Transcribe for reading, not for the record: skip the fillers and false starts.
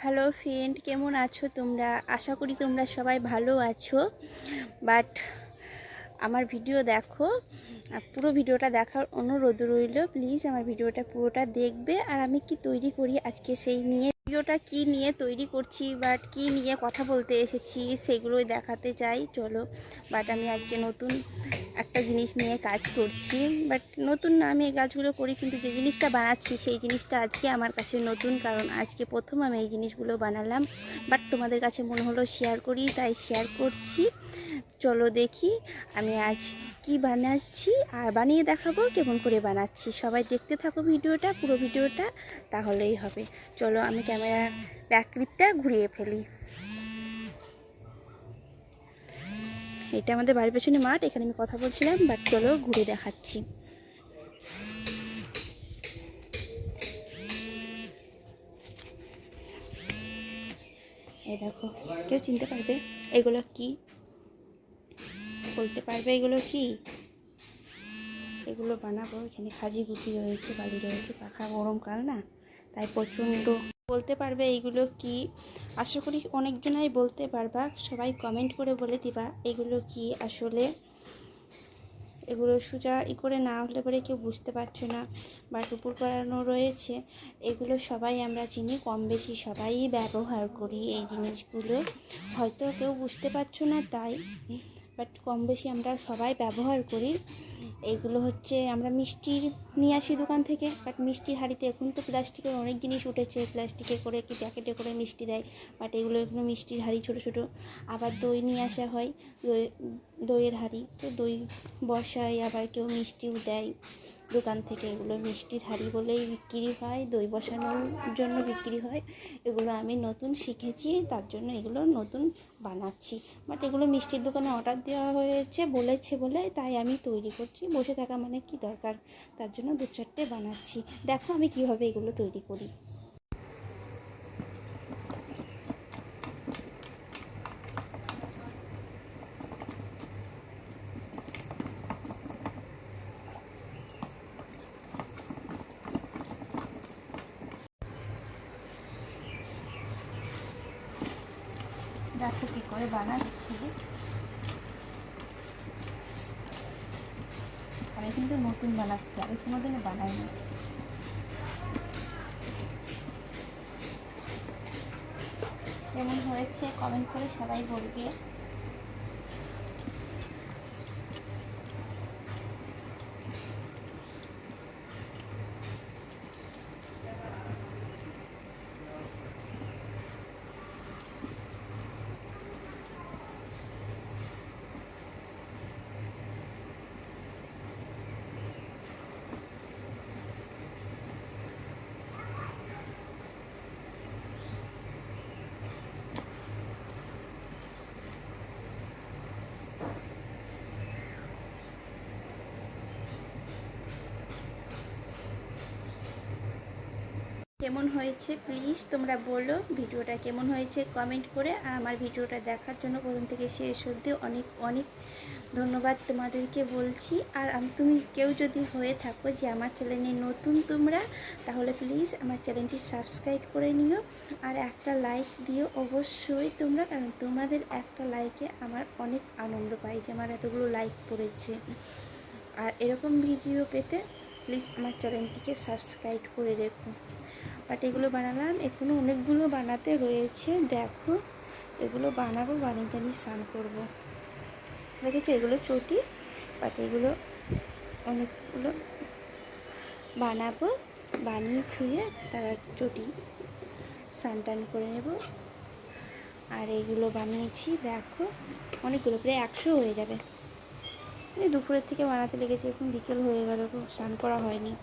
Hello friend, কেমন আছো তোমরা? আশা করি তোমরা সবাই ভালো আছো। বাট আমার ভিডিও দেখো, পুরো ভিডিওটা দেখার অনুরোধ রইল। প্লিজ আমার ভিডিওটা পুরোটা দেখবে। আর আমি কি তৈরি করি আজকে সেই নিয়ে, ভিডিওটা কি নিয়ে তৈরি করছি বাট কি নিয়ে কথা বলতে এসেছি সেগুলোই দেখাতে চাই, চলো। বাট আমি আজকে নতুন একটা জিনিস নিয়ে কাজ করছি। বাট নতুন না, আমি এই কাজগুলো করি, কিন্তু যে জিনিসটা বানাচ্ছি সেই জিনিসটা আজকে আমার কাছে নতুন, কারণ আজকে প্রথম আমি এই জিনিসগুলো বানালাম। বাট তোমাদের কাছে মনে হলো শেয়ার করি, তাই শেয়ার করছি। চলো দেখি আমি আজ কি বানাচ্ছি আর বানিয়ে দেখাবো কেমন করে বানাচ্ছি। সবাই দেখতে থাকো ভিডিওটা, পুরো ভিডিওটা, তাহলেই হবে। চলো আমি ক্যামেরার ব্যাক ক্লিপটা ঘুরিয়ে ফেলি। এটা আমাদের বাড়ির পেছনে মাঠ, এখানে আমি কথা বলছিলাম, বাট চলো ঘুরে দেখাচ্ছি। এই দেখো, কেউ চিনতে পারবে এগুলো কি? বলতে পারবে এগুলো কি? এগুলো বানাবো। এখানে খাজি গুটি রয়েছে, বালি রয়েছে, পাখা, গরমকাল না, তাই প্রচণ্ড। বলতে পারবে এইগুলো কি? আশা করি অনেকজনাই বলতে পারবা, সবাই কমেন্ট করে বলে দিবা এগুলো কি আসলে। এগুলো সোজা করে না হলে পরে কেউ বুঝতে পারছো না, বাট উপর করানো রয়েছে। এগুলো সবাই আমরা চিনি, কম বেশি সবাই ব্যবহার করি এই জিনিসগুলো। হয়তো কেউ বুঝতে পারছো না তাই, বাট কম বেশি আমরা সবাই ব্যবহার করি। এইগুলো হচ্ছে আমরা মিষ্টি নিয়ে আসি দোকান থেকে, বাট মিষ্টির হাঁড়িতে এখন তো প্লাস্টিকের অনেক জিনিস উঠেছে, প্লাস্টিকে করে কি প্যাকেটে করে মিষ্টি দেয়, বাট এগুলো এখনো মিষ্টির হাঁড়ি ছোটো ছোটো। আবার দই নিয়ে আসা হয়, দইয়ের হাঁড়ি, তো দই বসায়, আবার কেউ মিষ্টিও দেয় দোকান থেকে। এগুলো মিষ্টির হাঁড়ি বলেই বিক্রি হয়, দই বসানোর জন্য বিক্রি হয়। এগুলো আমি নতুন শিখেছি, তার জন্য এগুলো নতুন বানাচ্ছি। বাট এগুলো মিষ্টির দোকানে অর্ডার দেওয়া হয়েছে, বলেছে বলে তাই আমি তৈরি করছি। বসে থাকা মানে কি দরকার, তার জন্য দু চারটে বানাচ্ছি। দেখো আমি কিভাবে এগুলো তৈরি করি। দেখো কী করে বানাচ্ছি। আমি কিন্তু নতুন বানাচ্ছি, আমি কোনোদিনও বানাইনি। কেমন হয়েছে কমেন্ট করে সবাই বলবে। কেমন হয়েছে প্লিজ তোমরা বলো, ভিডিওটা কেমন হয়েছে কমেন্ট করে। আর আমার ভিডিওটা দেখার জন্য প্রথম থেকে শেষ অবধি অনেক অনেক ধন্যবাদ তোমাদেরকে বলছি। আর তুমি কেউ যদি হয়ে থাকো যে আমার চ্যানেলে নতুন তোমরা, তাহলে প্লিজ আমার চ্যানেলটি সাবস্ক্রাইব করে নিও আর একটা লাইক দিও অবশ্যই তোমরা, কারণ তোমাদের একটা লাইকে আমার অনেক আনন্দ পাই যে আমার এতগুলো লাইক পড়েছে। আর এরকম ভিডিও পেতে প্লিজ আমার চ্যানেলটিকে সাবস্ক্রাইব করে রেখো। বাট এগুলো বানালাম, এখনও অনেকগুলো বানাতে রয়েছে। দেখো এগুলো বানাবো, বানিয়ে টানিয়ে স্নান করবো। দেখেছো এগুলো চটি, বাট এগুলো অনেকগুলো বানাবো, বানিয়ে ধুয়ে তারা চটি স্নান টান করে নেব। আর এইগুলো বানিয়েছি দেখো অনেকগুলো, প্রায় 100 হয়ে যাবে। এই দুপুরের থেকে বানাতে লেগেছে, এখন বিকেল হয়ে গেল, স্নান করা হয়নি।